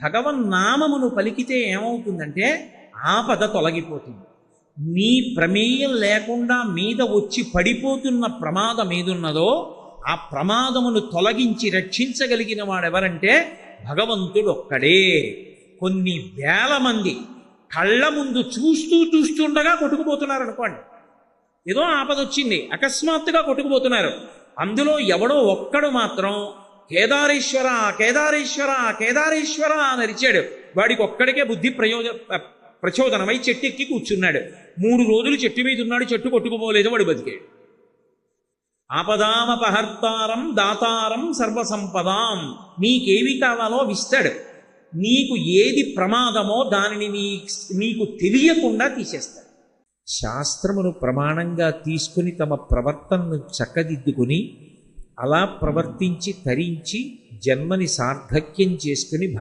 భగవన్నామమును పలికితే ఏమవుతుందంటే ఆపద తొలగిపోతుంది. నీ ప్రమేయం లేకుండా మీద వచ్చి పడిపోతున్న ప్రమాదం ఏదున్నదో ఆ ప్రమాదమును తొలగించి రక్షించగలిగిన వాడెవరంటే భగవంతుడు ఒక్కడే. కొన్ని వేల మంది కళ్ళ ముందు చూస్తుండగా కొట్టుకుపోతున్నారు అనుకోండి. ఏదో ఆపద వచ్చింది, అకస్మాత్తుగా కొట్టుకుపోతున్నారు. అందులో ఎవడో ఒక్కడు మాత్రం కేదారేశ్వర కేదారేశ్వర కేదారేశ్వర అని అరిచాడు. వాడికి ఒక్కడికే బుద్ధి ప్రచోదనమై చెట్టు ఎక్కి కూర్చున్నాడు. 3 రోజులు చెట్టు మీద ఉన్నాడు, చెట్టు కొట్టుకుపోలేదు, వాడు బతికాడు. ఆపదామపహర్తారం దాతారం సర్వసంపదాం. నీకేవి కావాలో విస్తాడు. నీకు ఏది ప్రమాదమో దానిని నీకు తెలియకుండా తీసేస్తాడు. శాస్త్రమును ప్రమాణంగా తీసుకుని తమ ప్రవర్తనను చక్కదిద్దుకుని అలా ప్రవర్తించి తరించి జన్మని సార్థక్యం చేసుకుని